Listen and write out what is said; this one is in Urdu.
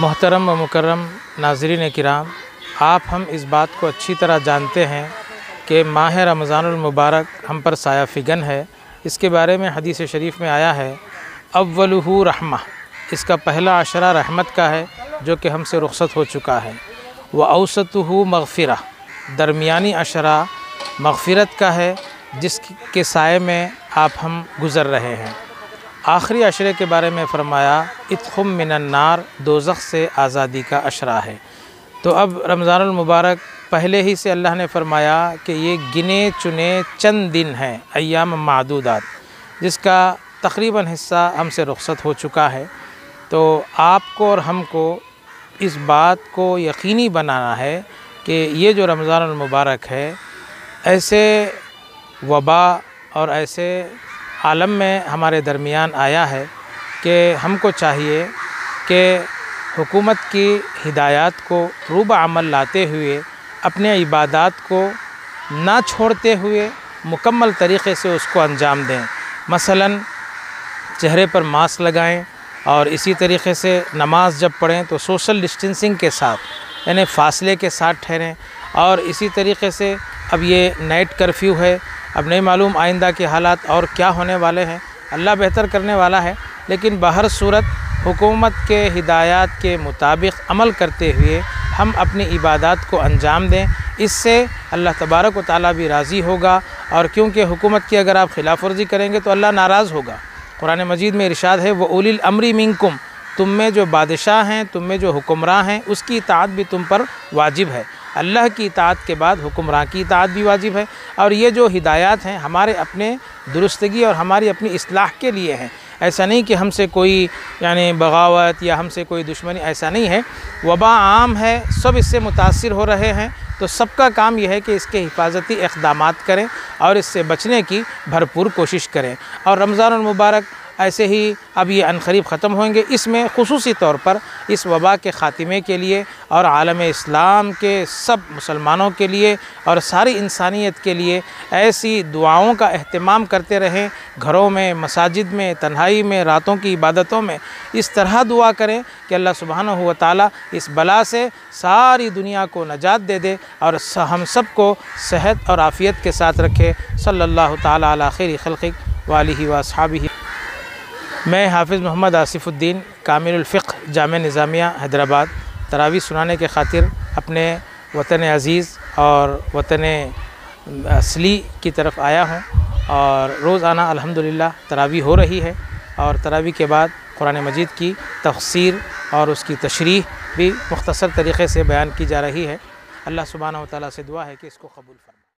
محترم و مکرم ناظرین کرام، آپ ہم اس بات کو اچھی طرح جانتے ہیں کہ ماہ رمضان المبارک ہم پر سایہ فگن ہے۔ اس کے بارے میں حدیث شریف میں آیا ہے اولہ رحمہ، اس کا پہلا عشرہ رحمت کا ہے جو کہ ہم سے رخصت ہو چکا ہے۔ وَأَوْسَطُهُ مغفرہ، درمیانی عشرہ مغفرت کا ہے جس کے سائے میں آپ ہم گزر رہے ہیں۔ آخری عشرے کے بارے میں فرمایا اتقم من النار، دوزخ سے آزادی کا عشرہ ہے۔ تو اب رمضان المبارک پہلے ہی سے اللہ نے فرمایا کہ یہ گنے چنے چند دن ہیں، ایام معدودات، جس کا تقریباً حصہ ہم سے رخصت ہو چکا ہے۔ تو آپ کو اور ہم کو اس بات کو یقینی بنانا ہے کہ یہ جو رمضان المبارک ہے ایسے وبا اور ایسے عالم میں ہمارے درمیان آیا ہے کہ ہم کو چاہیے کہ حکومت کی ہدایات کو روبہ عمل لاتے ہوئے اپنے عبادات کو نہ چھوڑتے ہوئے مکمل طریقے سے اس کو انجام دیں۔ مثلاً چہرے پر ماسک لگائیں اور اسی طریقے سے نماز جب پڑھیں تو سوشل ڈسٹینسنگ کے ساتھ یعنی فاصلے کے ساتھ ٹھہریں، اور اسی طریقے سے اب یہ نائٹ کرفیو ہے، اب نہیں معلوم آئندہ کے حالات اور کیا ہونے والے ہیں، اللہ بہتر کرنے والا ہے، لیکن بہر صورت حکومت کے ہدایات کے مطابق عمل کرتے ہوئے ہم اپنی عبادات کو انجام دیں۔ اس سے اللہ تبارک و تعالیٰ بھی راضی ہوگا، اور کیونکہ حکومت کی اگر آپ خلاف ورزی کریں گے تو اللہ ناراض ہوگا۔ قرآن مجید میں ارشاد ہے وَأُولِي الْأَمْرِ مِنْكُمْ، تم میں جو بادشاہ ہیں، تم میں جو حکمراں ہیں، اس کی اطاعت بھی تم پر واجب ہے۔ اللہ کی اطاعت کے بعد حکمراں کی اطاعت بھی واجب ہے، اور یہ جو ہدایات ہیں ہمارے اپنے درستگی اور ہماری اپنی اصلاح کے لیے ہیں۔ ایسا نہیں کہ ہم سے کوئی یعنی بغاوت یا ہم سے کوئی دشمنی، ایسا نہیں ہے۔ وبا عام ہے، سب اس سے متاثر ہو رہے ہیں، تو سب کا کام یہ ہے کہ اس کے حفاظتی اقدامات کریں اور اس سے بچنے کی بھرپور کوشش کریں۔ اور رمضان المبارک ایسے ہی اب یہ عنقریب ختم ہوئیں گے، اس میں خصوصی طور پر اس وبا کے خاتمے کے لیے اور عالم اسلام کے سب مسلمانوں کے لیے اور ساری انسانیت کے لیے ایسی دعاؤں کا اہتمام کرتے رہیں، گھروں میں، مساجد میں، تنہائی میں، راتوں کی عبادتوں میں اس طرح دعا کریں کہ اللہ سبحانہ و تعالیٰ اس بلا سے ساری دنیا کو نجات دے دے اور ہم سب کو صحت اور عافیت کے ساتھ رکھے۔ صلی اللہ تعالیٰ علی خیر خلقہ وآلہ واصحابہ۔ میں حافظ محمد آصف الدین کامل الفقہ جامعہ نظامیہ حیدرآباد تراویح سنانے کے خاطر اپنے وطن عزیز اور وطن اصلی کی طرف آیا ہوں، اور روزانہ الحمدللہ تراویح ہو رہی ہے، اور تراویح کے بعد قرآن مجید کی تفسیر اور اس کی تشریح بھی مختصر طریقے سے بیان کی جا رہی ہے۔ اللہ سبحانہ و تعالیٰ سے دعا ہے کہ اس کو قبول فرمائے۔